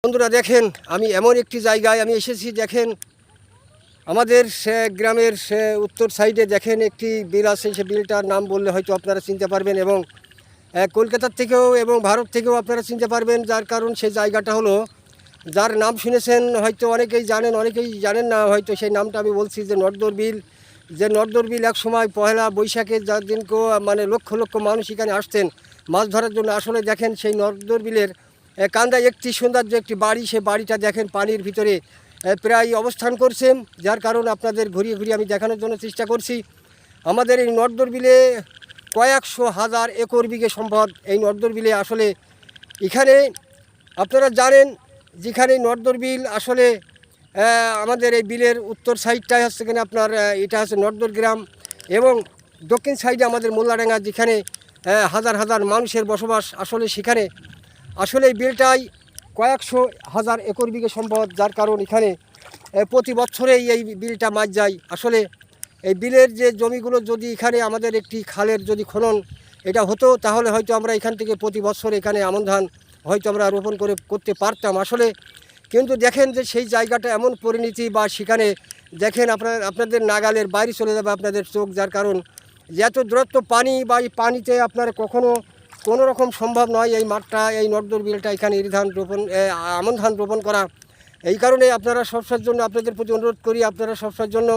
বন্ধুরা দেখেন, আমি এমন একটি জায়গায় আমি এসেছি। দেখেন আমাদের গ্রামের উত্তর সাইডে দেখেন একটি বিল আছে। সে বিলটার নাম বললে হয়তো আপনারা চিনতে পারবেন, এবং কলকাতার থেকেও এবং ভারত থেকেও আপনারা চিনতে পারবেন। যার কারণ সেই জায়গাটা হলো, যার নাম শুনেছেন হয়তো অনেকেই জানেন, অনেকেই জানেন না হয়তো। সেই নামটা আমি বলছি যে নর্দর বিল। যে নর্দর বিল এক সময় পহেলা বৈশাখে যার দিনকে মানে লক্ষ লক্ষ মানুষ এখানে আসতেন মাছ ধরার জন্য। আসলে দেখেন সেই নর্দর বিলের কান্দায় একটি সৌন্দর্য একটি বাড়ি, সে বাড়িটা দেখেন পানির ভিতরে প্রায় অবস্থান করছেন। যার কারণ আপনাদের ঘুরিয়ে ঘুরিয়ে আমি দেখানোর জন্য চেষ্টা করছি। আমাদের এই নর্দর বিলে কয়েকশো হাজার একর বিঘে সম্পদ। এই নর্দর বিলে আসলে এখানে আপনারা জানেন যেখানে নর্দর বিল আসলে আমাদের এই বিলের উত্তর সাইডটাই হচ্ছে কিনা আপনার এটা হচ্ছে নর্দর গ্রাম, এবং দক্ষিণ সাইডে আমাদের মোল্লাডাঙ্গা, যেখানে হাজার হাজার মানুষের বসবাস। আসলে সেখানে আসলে এই বিলটাই কয়েকশো হাজার একর বিঘে সম্পদ। যার কারণ এখানে প্রতি বছরেই এই বিলটা মাছ যায়। আসলে এই বিলের যে জমিগুলো যদি এখানে আমাদের একটি খালের যদি খনন এটা হতো, তাহলে হয়তো আমরা এখান থেকে প্রতি বছর এখানে আমন ধান হয়তো আমরা রোপণ করতে পারতাম। আসলে কিন্তু দেখেন যে সেই জায়গাটা এমন পরিণতি, বা সেখানে দেখেন আপনাদের নাগালের বাইরে চলে যাবে আপনাদের চোখ। যার কারণ যে এত দূরত্ব পানি, বা এই পানিতে আপনার কখনো কোনো রকম সম্ভব নয় এই মাঠটা, এই নর্দর বিলটা এখানে আমন ধান রোপণ করা। এই কারণে আপনারা সবসময়ের জন্য আপনাদের প্রতি অনুরোধ করি, আপনারা সবসময়ের জন্য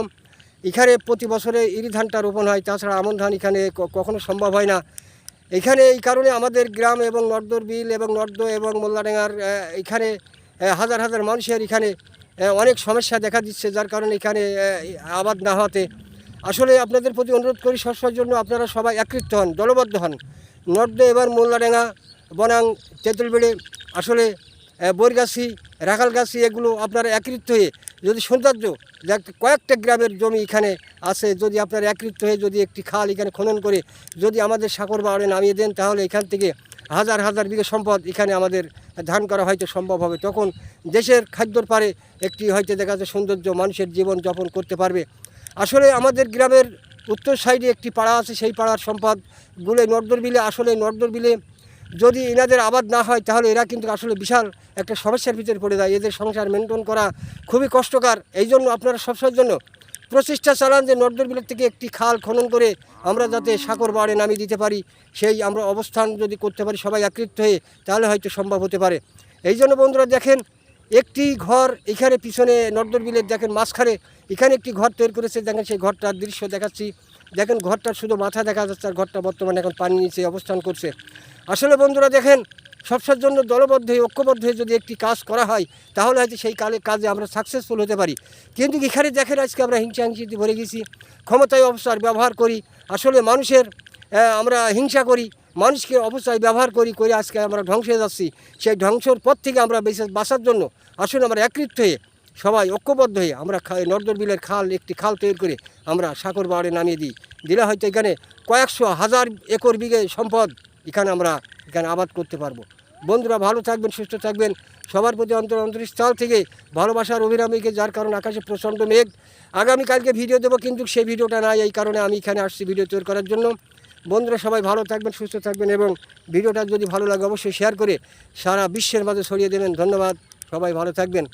এখানে প্রতি বছরে ইরি ধানটা রোপণ হয়, তাছাড়া আমন ধান এখানে কখনো সম্ভব হয় না। এখানে এই কারণে আমাদের গ্রাম এবং নর্দর বিল এবং এবং মোল্লাডাঙ্গার এখানে হাজার হাজার মানুষের এখানে অনেক সমস্যা দেখা দিচ্ছে। যার কারণে এখানে আবাদ না হওয়াতে আসলে আপনাদের প্রতি অনুরোধ করি সবসময়ের জন্য আপনারা সবাই একত্রিত হন, দলবদ্ধ হন। নর্দ এবার মোল্লাডাঙ্গা, বনাং, তেঁতুলবেড়ে, আসলে বরগাছি, রাখালগাছি, এগুলো আপনারা একত্রিত হয়ে যদি সৌন্দর্য কয়েকটা গ্রামের জমি এখানে আছে, যদি আপনারা একত্রিত হয়ে যদি একটি খাল এখানে খনন করে যদি আমাদের সাগর বাড়ে নামিয়ে দেন, তাহলে এখান থেকে হাজার হাজার বিঘে সম্পদ এখানে আমাদের ধান করা হয়তো সম্ভব হবে। তখন দেশের খাদ্যর পারে একটি হয়তো দেখা যায় সৌন্দর্য মানুষের জীবন যাপন করতে পারবে। আসলে আমাদের গ্রামের উত্তর সাইডে একটি পাড়া আছে, সেই পাড়ার সম্পদগুলো নর্দর বিলে। আসলে নর্দর বিলে যদি এনাদের আবাদ না হয়, তাহলে এরা কিন্তু আসলে বিশাল একটা সমস্যার ভিতরে পড়ে যায়। এদের সংসার মেনটেন করা খুবই কষ্টকর। এই জন্য আপনারা সবসময়ের জন্য প্রচেষ্টা চালান যে নর্দর বিলের থেকে একটি খাল খনন করে আমরা যাতে সাগর বাড়ে নামিয়ে দিতে পারি, সেই আমরা অবস্থান যদি করতে পারি সবাই একত্রিত হয়ে, তাহলে হয়তো সম্ভব হতে পারে। এই জন্য বন্ধুরা দেখেন, একটি ঘর এখানে পিছনে নর্দর বিলের দেখেন মাঝখানে এখানে একটি ঘর তৈরি করেছে। দেখেন সেই ঘরটার দৃশ্য দেখাচ্ছি। দেখেন ঘরটার শুধু মাথা দেখা যাচ্ছে, আর ঘরটা বর্তমানে এখন পানির নিচে অবস্থান করছে। আসলে বন্ধুরা দেখেন, সবসময়ের জন্য দলবদ্ধ হয়ে ঐক্যবদ্ধ হয়ে যদি একটি কাজ করা হয়, তাহলে হয়তো সেই কাজে আমরা সাকসেসফুল হতে পারি। কিন্তু এখানে দেখেন আজকে আমরা হিংসাহিংসিতে ভরে গেছি, ক্ষমতায় অপচয় ব্যবহার করি। আসলে মানুষের আমরা হিংসা করি, মানুষকে অপচয় ব্যবহার করি আজকে আমরা ধ্বংস হয়ে যাচ্ছি। সেই ধ্বংসর পথ থেকে আমরা বাঁচার জন্য আসলে আমরা একত্রিত হয়ে সবাই ঐক্যবদ্ধ হয়ে আমরা নর্দর বিলের একটি খাল তৈরি করে আমরা সাগর বাড়ে নামিয়ে দিলে হয়তো এখানে কয়েকশো হাজার একর বিঘে সম্পদ আমরা এখানে আবাদ করতে পারবো। বন্ধুরা ভালো থাকবেন, সুস্থ থাকবেন। সবার প্রতি অন্তরস্থল থেকে ভালোবাসার অভিরামীকে। যার কারণে আকাশে প্রচণ্ড মেঘ। আগামীকালকে ভিডিও দেবো, কিন্তু সেই ভিডিওটা নাই। এই কারণে আমি এখানে আসছি ভিডিও তৈরি করার জন্য। বন্ধুরা সবাই ভালো থাকবেন, সুস্থ থাকবেন, এবং ভিডিওটা যদি ভালো লাগে অবশ্যই শেয়ার করে সারা বিশ্বের মাঝে ছড়িয়ে দেবেন। ধন্যবাদ, সবাই ভালো থাকবেন।